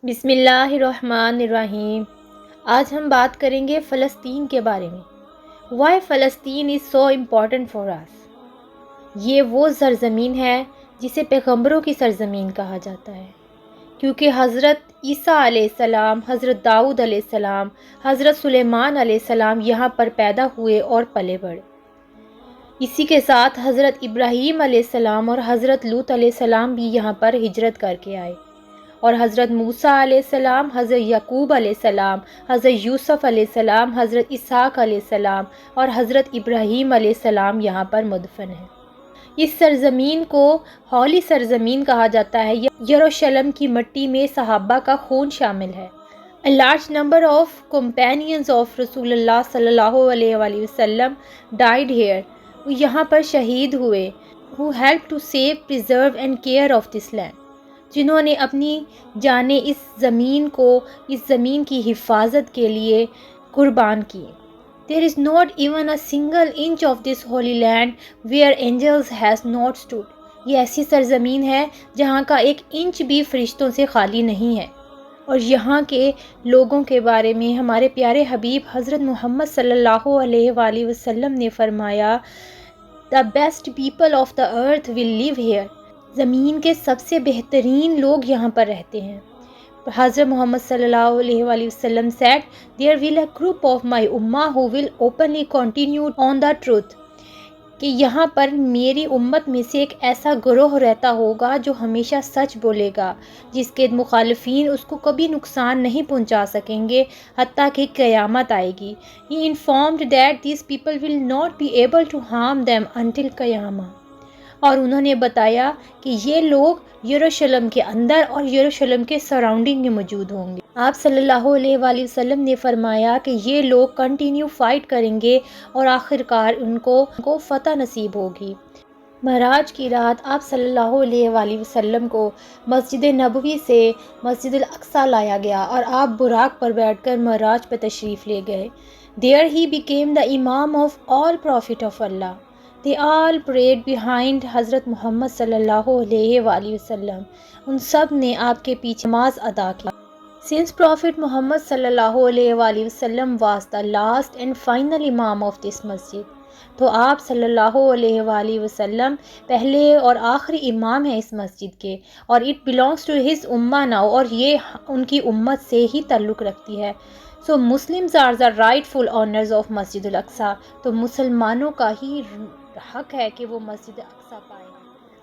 بسم اللہ الرحمن الرحیم۔ آج ہم بات کریں گے فلسطین کے بارے میں۔ Why فلسطین is so important for us؟ یہ وہ سرزمین ہے جسے پیغمبروں کی سرزمین کہا جاتا ہے، کیونکہ حضرت عیسیٰ علیہ السلام، حضرت داؤد علیہ السلام، حضرت سلیمان علیہ السلام یہاں پر پیدا ہوئے اور پلے بڑھے۔ اسی کے ساتھ حضرت ابراہیم علیہ السلام اور حضرت لوط علیہ السلام بھی یہاں پر ہجرت کر کے آئے، اور حضرت موسیٰ علیہ السلام، حضرت یعقوب علیہ السلام، حضرت یوسف علیہ السلام، حضرت اسحاق علیہ السلام اور حضرت ابراہیم علیہ السلام یہاں پر مدفن ہیں۔ اس سرزمین کو ہولی سرزمین کہا جاتا ہے۔ یروشلم کی مٹی میں صحابہ کا خون شامل ہے۔ A large number of companions of رسول اللہ صلی اللہ علیہ وآلہ وسلم died here۔ وہ یہاں پر شہید ہوئے۔ Who helped to save, preserve and care of this land۔ جنہوں نے اپنی جانیں اس زمین کی حفاظت کے لیے قربان کی۔ There is not even a single inch of this holy land where angels has not stood۔ یہ ایسی سرزمین ہے جہاں کا ایک انچ بھی فرشتوں سے خالی نہیں ہے۔ اور یہاں کے لوگوں کے بارے میں ہمارے پیارے حبیب حضرت محمد صلی اللہ علیہ وآلہ وسلم نے فرمایا، The best people of the earth will live here۔ زمین کے سب سے بہترین لوگ یہاں پر رہتے ہیں۔ حضرت محمد صلی اللہ علیہ وآلہ وسلم said, There will a group of my ummah who will openly continue on the truth۔ کہ یہاں پر میری امت میں سے ایک ایسا گروہ رہتا ہوگا جو ہمیشہ سچ بولے گا، جس کے مخالفین اس کو کبھی نقصان نہیں پہنچا سکیں گے حتیٰ کہ قیامت آئے گی۔ He informed that these people will not be able to harm them until قیامہ۔ اور انہوں نے بتایا کہ یہ لوگ یروشلم کے اندر اور یروشلم کے سراؤنڈنگ میں موجود ہوں گے۔ آپ صلی اللہ علیہ وآلہ وسلم نے فرمایا کہ یہ لوگ کنٹینیو فائٹ کریں گے اور آخرکار ان کو فتح نصیب ہوگی۔ معراج کی رات آپ صلی اللہ علیہ وآلہ وسلم کو مسجد نبوی سے مسجد الاقصیٰ لایا گیا اور آپ براق پر بیٹھ کر معراج پر تشریف لے گئے۔ There he became the imam of all prophet of Allah۔ They all prayed behind حضرت محمد صلی اللہ علیہ وآلہ وسلم۔ ان سب نے آپ کے پیچھے نماز ادا کی۔ Since Prophet Muhammad صلی اللہ علیہ وآلہ وسلم was the last and final imam of this masjid۔ تو آپ صلی اللہ علیہ وآلہ وسلم پہلے اور آخری امام ہیں اس مسجد کے، اور it belongs to his ummah now، اور یہ ان کی امت سے ہی تعلق رکھتی ہے۔ So Muslims are the rightful owners of مسجد الاقصیٰ۔ تو مسلمانوں کا ہی حق ہے کہ وہ مسجد اقصیٰ پائیں۔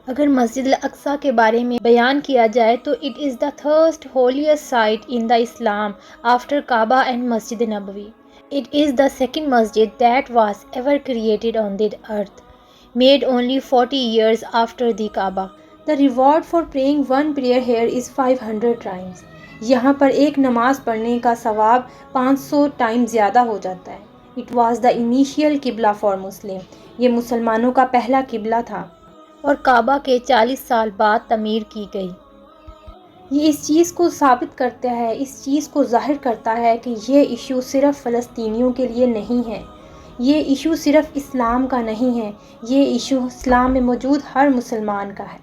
اگر مسجد الاقصیٰ کے بارے میں بیان کیا جائے تو it is the third holiest site in the Islam after Kaaba and Masjid Nabawi. It is the second masjid that was ever created on the earth, made only 40 years after the Kaaba۔ The reward for praying one prayer here is 500 times۔ یہاں پر ایک نماز پڑھنے کا ثواب 500 time زیادہ ہو جاتا ہے۔ It was the initial قبلہ for Muslim۔ یہ مسلمانوں کا پہلا قبلہ تھا اور کعبہ کے 40 سال بعد تعمیر کی گئی۔ یہ اس چیز کو ثابت کرتا ہے، اس چیز کو ظاہر کرتا ہے کہ یہ ایشو صرف فلسطینیوں کے لیے نہیں ہے، یہ ایشو صرف اسلام کا نہیں ہے، یہ ایشو اسلام میں موجود ہر مسلمان کا ہے۔